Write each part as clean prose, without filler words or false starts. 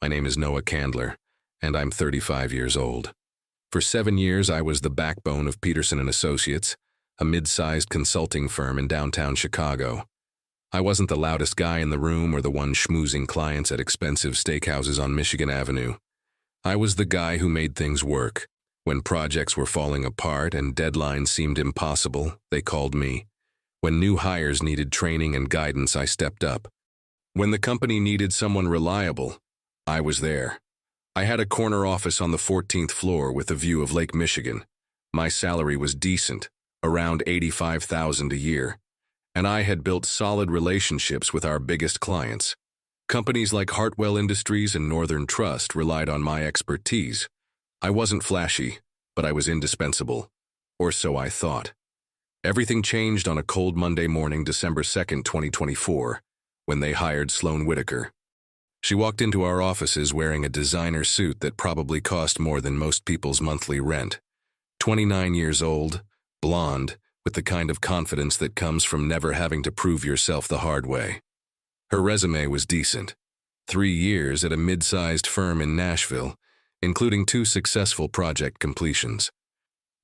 My name is Noah Candler, and I'm 35 years old. For 7 years, I was the backbone of Peterson & Associates, a mid-sized consulting firm in downtown Chicago. I wasn't the loudest guy in the room or the one schmoozing clients at expensive steakhouses on Michigan Avenue. I was the guy who made things work. When projects were falling apart and deadlines seemed impossible, they called me. When new hires needed training and guidance, I stepped up. When the company needed someone reliable, I was there. I had a corner office on the 14th floor with a view of Lake Michigan. My salary was decent, around $85,000 a year, and I had built solid relationships with our biggest clients. Companies like Hartwell Industries and Northern Trust relied on my expertise. I wasn't flashy, but I was indispensable, or so I thought. Everything changed on a cold Monday morning, December 2nd, 2024, when they hired Sloan Whitaker. She walked into our offices wearing a designer suit that probably cost more than most people's monthly rent. 29 years old, blonde, with the kind of confidence that comes from never having to prove yourself the hard way. Her resume was decent. 3 years at a mid-sized firm in Nashville, including 2 successful project completions.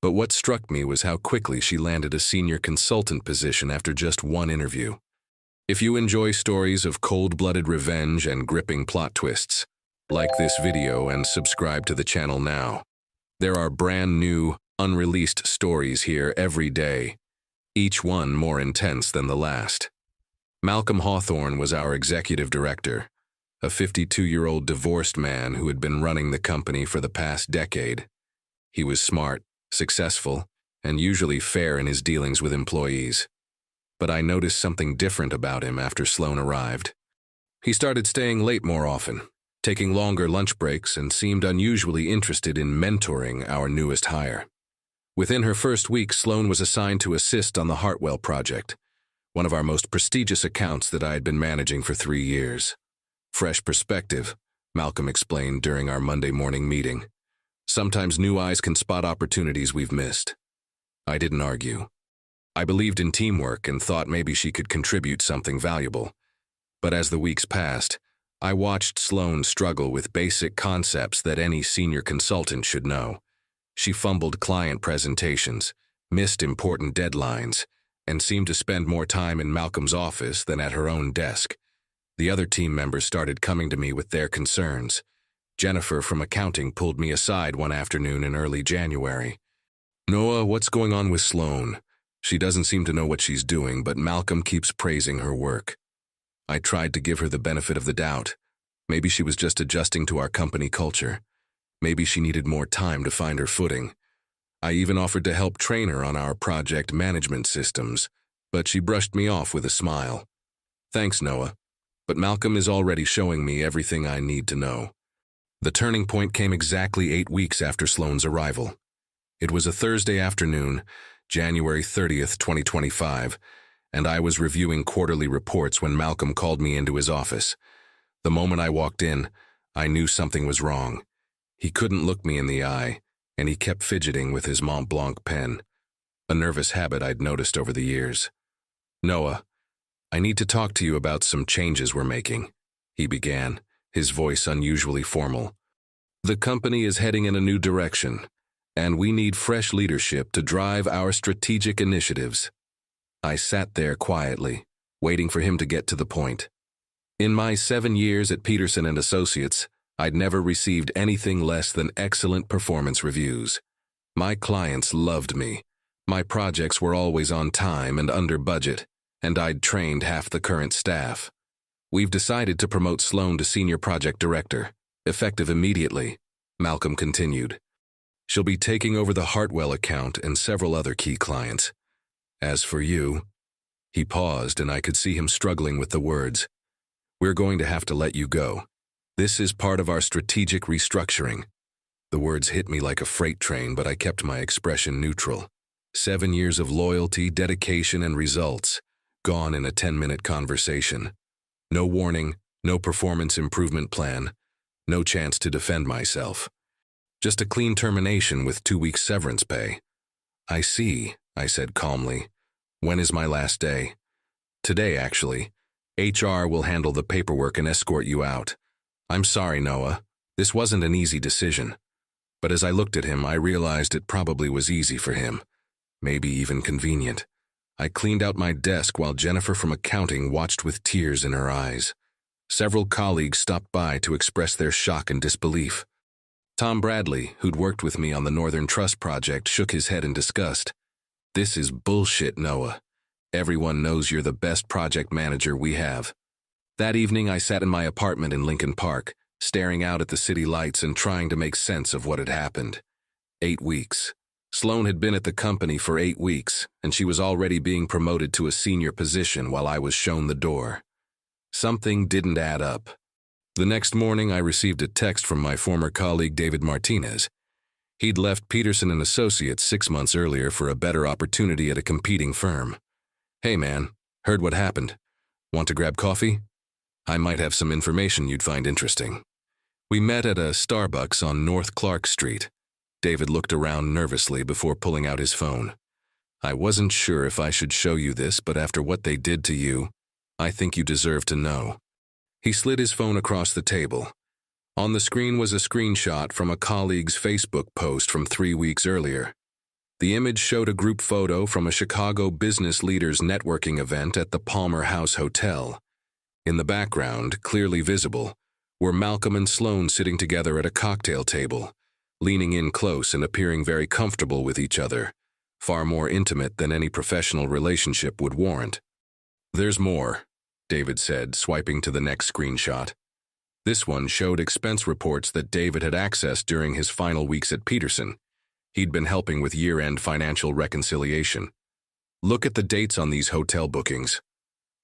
But what struck me was how quickly she landed a senior consultant position after just 1 interview. If you enjoy stories of cold-blooded revenge and gripping plot twists, like this video and subscribe to the channel now. There are brand new, unreleased stories here every day, each one more intense than the last. Malcolm Hawthorne was our executive director, a 52-year-old divorced man who had been running the company for the past decade. He was smart, successful, and usually fair in his dealings with employees. But I noticed something different about him after Sloan arrived. He started staying late more often, taking longer lunch breaks, and seemed unusually interested in mentoring our newest hire. Within her first week, Sloan was assigned to assist on the Hartwell project, one of our most prestigious accounts that I had been managing for 3 years. Fresh perspective, Malcolm explained during our Monday morning meeting. Sometimes new eyes can spot opportunities we've missed. I didn't argue. I believed in teamwork and thought maybe she could contribute something valuable. But as the weeks passed, I watched Sloan struggle with basic concepts that any senior consultant should know. She fumbled client presentations, missed important deadlines, and seemed to spend more time in Malcolm's office than at her own desk. The other team members started coming to me with their concerns. Jennifer from accounting pulled me aside one afternoon in early January. "Noah, what's going on with Sloan? She doesn't seem to know what she's doing, but Malcolm keeps praising her work." I tried to give her the benefit of the doubt. Maybe she was just adjusting to our company culture. Maybe she needed more time to find her footing. I even offered to help train her on our project management systems, but she brushed me off with a smile. "Thanks, Noah, but Malcolm is already showing me everything I need to know." The turning point came exactly 8 weeks after Sloan's arrival. It was a Thursday afternoon, January 30th, 2025, and I was reviewing quarterly reports when Malcolm called me into his office. The moment I walked in, I knew something was wrong. He couldn't look me in the eye, and he kept fidgeting with his Mont Blanc pen, a nervous habit I'd noticed over the years. "Noah, I need to talk to you about some changes we're making," he began, his voice unusually formal. "The company is heading in a new direction, and we need fresh leadership to drive our strategic initiatives." I sat there quietly, waiting for him to get to the point. In my 7 years at Peterson & Associates, I'd never received anything less than excellent performance reviews. My clients loved me. My projects were always on time and under budget, and I'd trained half the current staff. "We've decided to promote Sloan to Senior Project Director, effective immediately," Malcolm continued. "She'll be taking over the Hartwell account and several other key clients. As for you," he paused and I could see him struggling with the words, "we're going to have to let you go. This is part of our strategic restructuring." The words hit me like a freight train, but I kept my expression neutral. 7 years of loyalty, dedication, and results, gone in a 10-minute conversation. No warning, no performance improvement plan, no chance to defend myself. Just a clean termination with 2 weeks severance pay. "I see," I said calmly. "When is my last day?" "Today, actually. HR will handle the paperwork and escort you out. I'm sorry, Noah. This wasn't an easy decision. But as I looked at him, I realized it probably was easy for him. Maybe even convenient. I cleaned out my desk while Jennifer from accounting watched with tears in her eyes. Several colleagues stopped by to express their shock and disbelief. Tom Bradley, who'd worked with me on the Northern Trust project, shook his head in disgust. This is bullshit, Noah. Everyone knows you're the best project manager we have. That evening, I sat in my apartment in Lincoln Park, staring out at the city lights and trying to make sense of what had happened. 8 weeks. Sloan had been at the company for 8 weeks, and she was already being promoted to a senior position while I was shown the door. Something didn't add up. The next morning, I received a text from my former colleague David Martinez. He'd left Peterson and Associates 6 months earlier for a better opportunity at a competing firm. Hey man, heard what happened. Want to grab coffee? I might have some information you'd find interesting. We met at a Starbucks on North Clark Street. David looked around nervously before pulling out his phone. I wasn't sure if I should show you this, but after what they did to you, I think you deserve to know. He slid his phone across the table. On the screen was a screenshot from a colleague's Facebook post from 3 weeks earlier. The image showed a group photo from a Chicago business leaders networking event at the Palmer House Hotel. In the background, clearly visible, were Malcolm and Sloan sitting together at a cocktail table, leaning in close and appearing very comfortable with each other, far more intimate than any professional relationship would warrant. There's more, David said, swiping to the next screenshot. This one showed expense reports that David had accessed during his final weeks at Peterson. He'd been helping with year-end financial reconciliation. Look at the dates on these hotel bookings.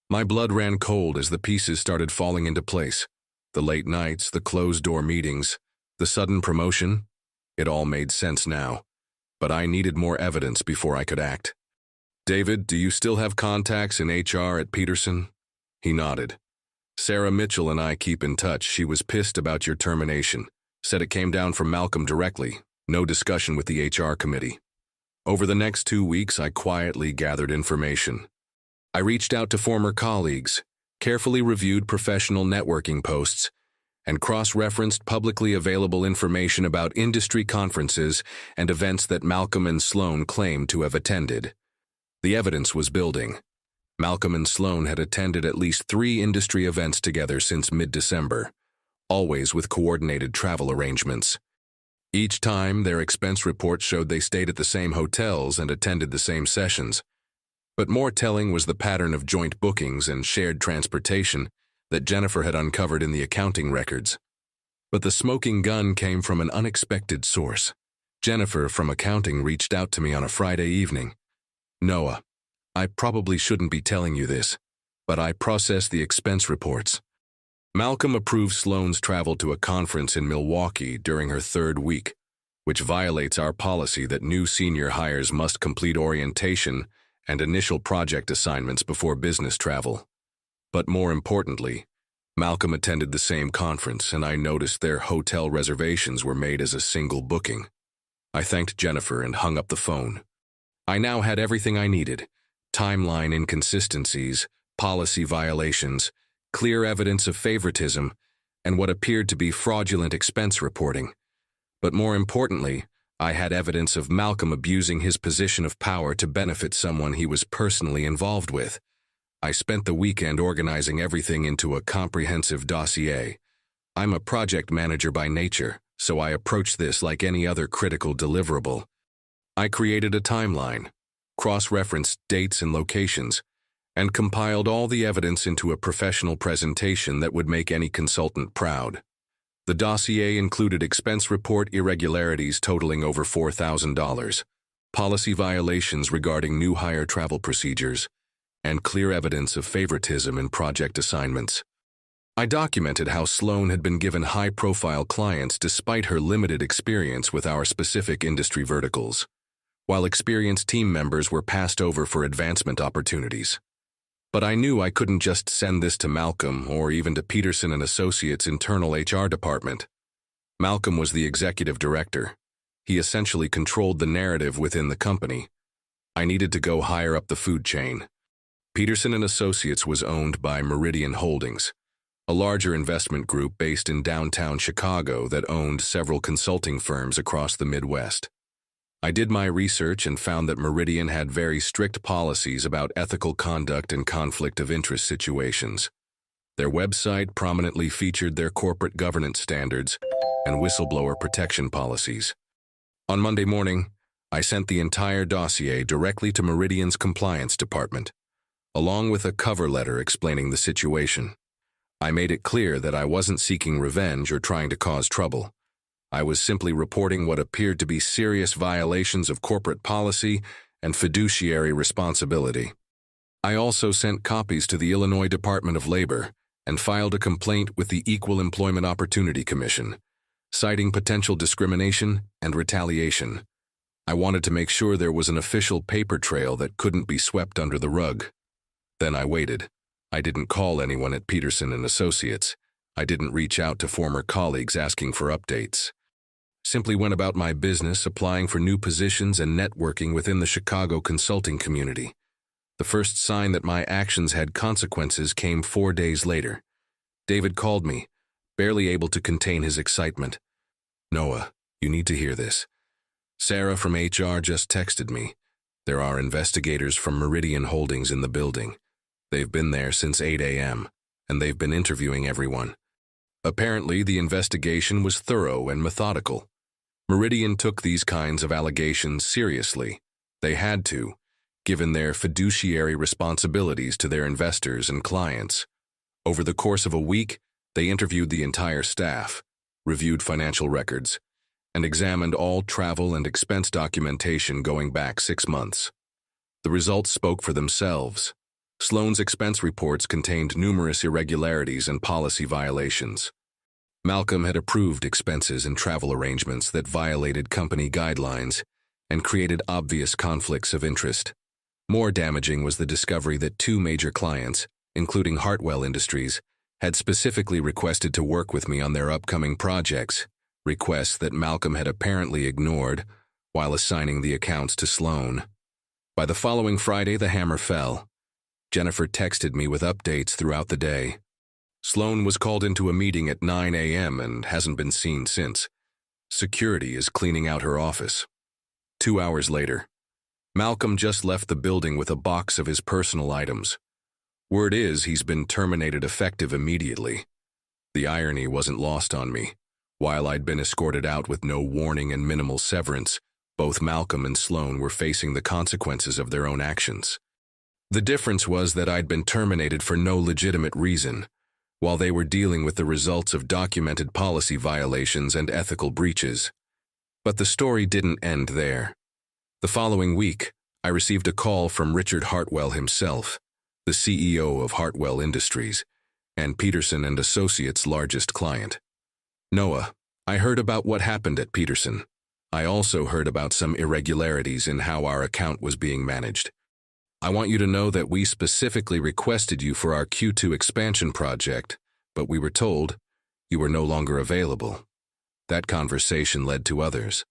My blood ran cold as the pieces started falling into place. The late nights, the closed-door meetings, the sudden promotion. It all made sense now. But I needed more evidence before I could act. David, do you still have contacts in HR at Peterson? He nodded. Sarah Mitchell and I keep in touch. She was pissed about your termination. Said it came down from Malcolm directly. No discussion with the HR committee. Over the next 2 weeks, I quietly gathered information. I reached out to former colleagues, carefully reviewed professional networking posts, and cross-referenced publicly available information about industry conferences and events that Malcolm and Sloan claimed to have attended. The evidence was building. Malcolm and Sloan had attended at least 3 industry events together since mid-December, always with coordinated travel arrangements. Each time, their expense reports showed they stayed at the same hotels and attended the same sessions. But more telling was the pattern of joint bookings and shared transportation that Jennifer had uncovered in the accounting records. But the smoking gun came from an unexpected source. Jennifer from accounting reached out to me on a Friday evening. Noah, I probably shouldn't be telling you this, but I processed the expense reports. Malcolm approved Sloan's travel to a conference in Milwaukee during her 3rd week, which violates our policy that new senior hires must complete orientation and initial project assignments before business travel. But more importantly, Malcolm attended the same conference, and I noticed their hotel reservations were made as a single booking. I thanked Jennifer and hung up the phone. I now had everything I needed: timeline inconsistencies, policy violations, clear evidence of favoritism, and what appeared to be fraudulent expense reporting. But more importantly, I had evidence of Malcolm abusing his position of power to benefit someone he was personally involved with. I spent the weekend organizing everything into a comprehensive dossier. I'm a project manager by nature, so I approached this like any other critical deliverable. I created a timeline, cross-referenced dates and locations, and compiled all the evidence into a professional presentation that would make any consultant proud. The dossier included expense report irregularities totaling over $4,000, policy violations regarding new hire travel procedures, and clear evidence of favoritism in project assignments. I documented how Sloan had been given high-profile clients despite her limited experience with our specific industry verticals, while experienced team members were passed over for advancement opportunities. But I knew I couldn't just send this to Malcolm or even to Peterson and Associates' internal HR department. Malcolm was the executive director. He essentially controlled the narrative within the company. I needed to go higher up the food chain. Peterson and Associates was owned by Meridian Holdings, a larger investment group based in downtown Chicago that owned several consulting firms across the Midwest. I did my research and found that Meridian had very strict policies about ethical conduct and conflict of interest situations. Their website prominently featured their corporate governance standards and whistleblower protection policies. On Monday morning, I sent the entire dossier directly to Meridian's compliance department, along with a cover letter explaining the situation. I made it clear that I wasn't seeking revenge or trying to cause trouble. I was simply reporting what appeared to be serious violations of corporate policy and fiduciary responsibility. I also sent copies to the Illinois Department of Labor and filed a complaint with the Equal Employment Opportunity Commission, citing potential discrimination and retaliation. I wanted to make sure there was an official paper trail that couldn't be swept under the rug. Then I waited. I didn't call anyone at Peterson & Associates. I didn't reach out to former colleagues asking for updates. Simply went about my business applying for new positions and networking within the Chicago consulting community. The first sign that my actions had consequences came 4 days later. David called me, barely able to contain his excitement. "Noah, you need to hear this. Sarah from HR just texted me. There are investigators from Meridian Holdings in the building. They've been there since 8 a.m., and they've been interviewing everyone. Apparently, the investigation was thorough and methodical. Meridian took these kinds of allegations seriously. They had to, given their fiduciary responsibilities to their investors and clients. Over the course of a week, they interviewed the entire staff, reviewed financial records, and examined all travel and expense documentation going back 6 months. The results spoke for themselves. Sloan's expense reports contained numerous irregularities and policy violations. Malcolm had approved expenses and travel arrangements that violated company guidelines and created obvious conflicts of interest. More damaging was the discovery that 2 major clients, including Hartwell Industries, had specifically requested to work with me on their upcoming projects, requests that Malcolm had apparently ignored while assigning the accounts to Sloan. By the following Friday, the hammer fell. Jennifer texted me with updates throughout the day. Sloan was called into a meeting at 9 a.m. and hasn't been seen since. Security is cleaning out her office. 2 hours later, Malcolm just left the building with a box of his personal items. Word is he's been terminated effective immediately. The irony wasn't lost on me. While I'd been escorted out with no warning and minimal severance, both Malcolm and Sloan were facing the consequences of their own actions. The difference was that I'd been terminated for no legitimate reason, while they were dealing with the results of documented policy violations and ethical breaches. But the story didn't end there. The following week, I received a call from Richard Hartwell himself, the CEO of Hartwell Industries, and Peterson & Associates' largest client. "Noah, I heard about what happened at Peterson. I also heard about some irregularities in how our account was being managed. I want you to know that we specifically requested you for our Q2 expansion project, but we were told you were no longer available." That conversation led to others.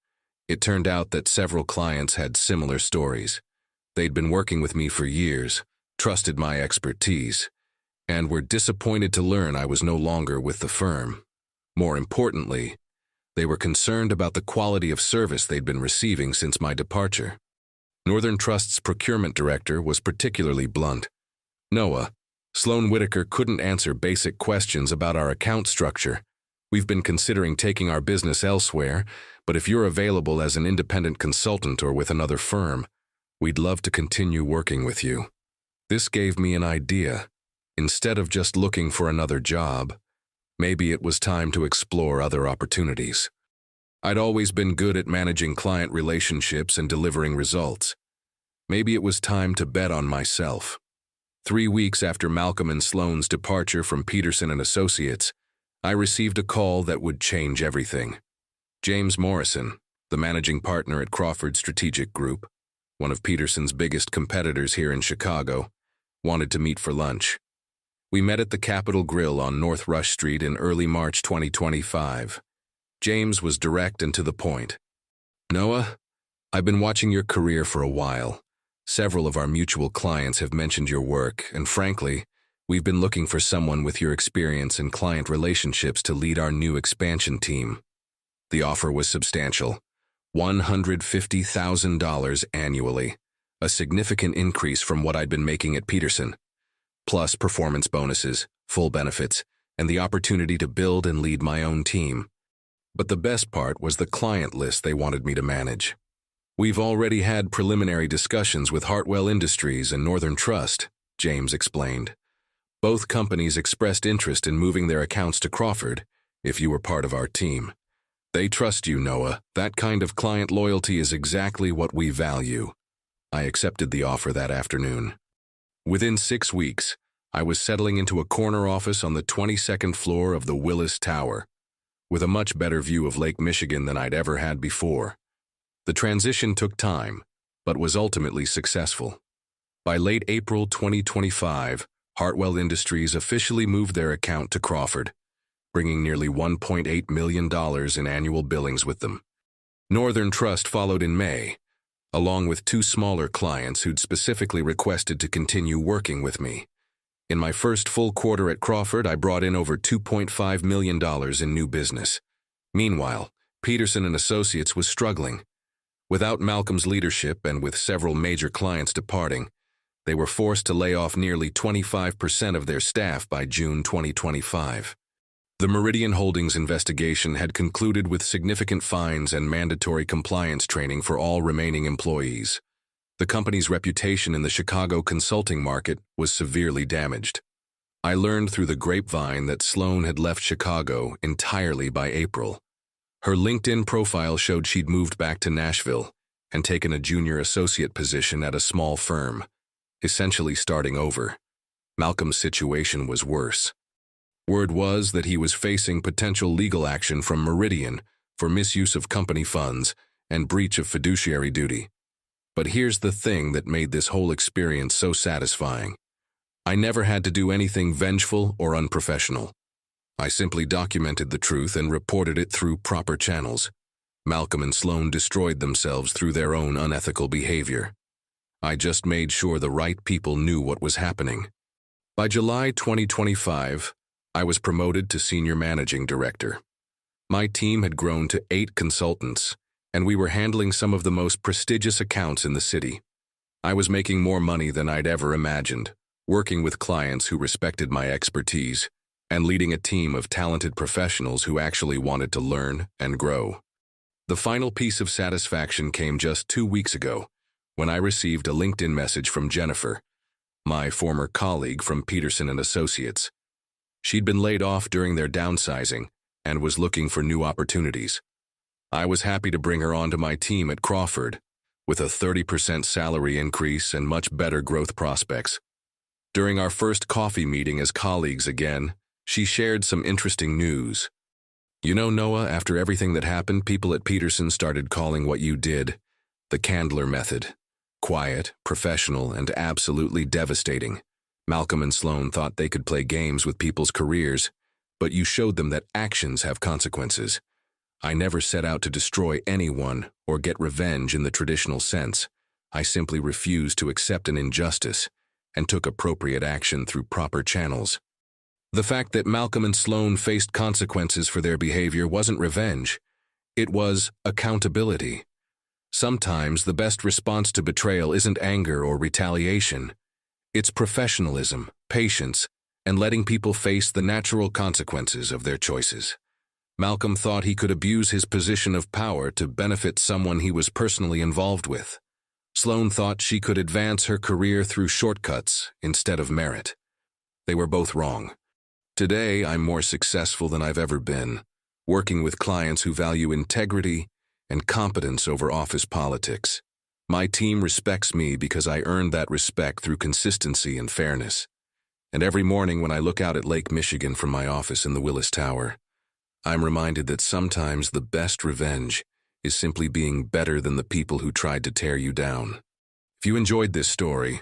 It turned out that several clients had similar stories. They'd been working with me for years, trusted my expertise, and were disappointed to learn I was no longer with the firm. More importantly, they were concerned about the quality of service they'd been receiving since my departure. Northern Trust's procurement director was particularly blunt. "Noah, Sloan Whitaker couldn't answer basic questions about our account structure. We've been considering taking our business elsewhere, but if you're available as an independent consultant or with another firm, we'd love to continue working with you." This gave me an idea. Instead of just looking for another job, maybe it was time to explore other opportunities. I'd always been good at managing client relationships and delivering results. Maybe it was time to bet on myself. 3 weeks after Malcolm and Sloan's departure from Peterson & Associates, I received a call that would change everything. James Morrison, the managing partner at Crawford Strategic Group, one of Peterson's biggest competitors here in Chicago, wanted to meet for lunch. We met at the Capitol Grill on North Rush Street in early March 2025. James was direct and to the point. "Noah, I've been watching your career for a while. Several of our mutual clients have mentioned your work, and frankly, We've been looking for someone with your experience in client relationships to lead our new expansion team. The offer was substantial, $150,000 annually, a significant increase from what I'd been making at Peterson, plus performance bonuses, full benefits, and the opportunity to build and lead my own team. But the best part was the client list they wanted me to manage. We've already had preliminary discussions with Hartwell Industries and Northern Trust, James explained. Both companies expressed interest in moving their accounts to Crawford if you were part of our team. They trust you, Noah. That kind of client loyalty is exactly what we value. I accepted the offer that afternoon. Within 6 weeks, I was settling into a corner office on the 22nd floor of the Willis Tower, with a much better view of Lake Michigan than I'd ever had before. The transition took time, but was ultimately successful. By late April 2025, Hartwell Industries officially moved their account to Crawford, bringing nearly $1.8 million in annual billings with them. Northern Trust followed in May, along with 2 smaller clients who'd specifically requested to continue working with me. In my first full quarter at Crawford, I brought in over $2.5 million in new business. Meanwhile, Peterson and Associates was struggling. Without Malcolm's leadership and with several major clients departing, they were forced to lay off nearly 25% of their staff by June 2025. The Meridian Holdings investigation had concluded with significant fines and mandatory compliance training for all remaining employees. The company's reputation in the Chicago consulting market was severely damaged. I learned through the grapevine that Sloan had left Chicago entirely by April. Her LinkedIn profile showed she'd moved back to Nashville and taken a junior associate position at a small firm, essentially starting over. Malcolm's situation was worse. Word was that he was facing potential legal action from Meridian for misuse of company funds and breach of fiduciary duty. But here's the thing that made this whole experience so satisfying. I never had to do anything vengeful or unprofessional. I simply documented the truth and reported it through proper channels. Malcolm and Sloan destroyed themselves through their own unethical behavior. I just made sure the right people knew what was happening. By July 2025, I was promoted to Senior Managing Director. My team had grown to 8 consultants, and we were handling some of the most prestigious accounts in the city. I was making more money than I'd ever imagined, working with clients who respected my expertise, and leading a team of talented professionals who actually wanted to learn and grow. The final piece of satisfaction came just 2 weeks ago, when I received a LinkedIn message from Jennifer, my former colleague from Peterson and Associates. She'd been laid off during their downsizing and was looking for new opportunities. I was happy to bring her onto my team at Crawford, with a 30% salary increase and much better growth prospects. During our first coffee meeting as colleagues again, she shared some interesting news. You know, Noah, after everything that happened, people at Peterson started calling what you did the Candler method. Quiet, professional, and absolutely devastating. Malcolm and Sloan thought they could play games with people's careers, but you showed them that actions have consequences. I never set out to destroy anyone or get revenge in the traditional sense. I simply refused to accept an injustice and took appropriate action through proper channels. The fact that Malcolm and Sloan faced consequences for their behavior wasn't revenge. It was accountability. Sometimes the best response to betrayal isn't anger or retaliation. It's professionalism, patience, and letting people face the natural consequences of their choices. Malcolm thought he could abuse his position of power to benefit someone he was personally involved with. Sloan thought she could advance her career through shortcuts instead of merit. They were both wrong. Today, I'm more successful than I've ever been, working with clients who value integrity and competence over office politics. My team respects me because I earned that respect through consistency and fairness. And every morning when I look out at Lake Michigan from my office in the Willis Tower, I'm reminded that sometimes the best revenge is simply being better than the people who tried to tear you down. If you enjoyed this story,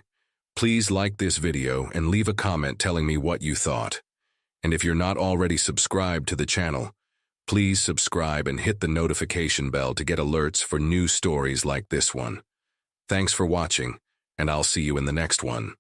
please like this video and leave a comment telling me what you thought. And if you're not already subscribed to the channel, please subscribe and hit the notification bell to get alerts for new stories like this one. Thanks for watching, and I'll see you in the next one.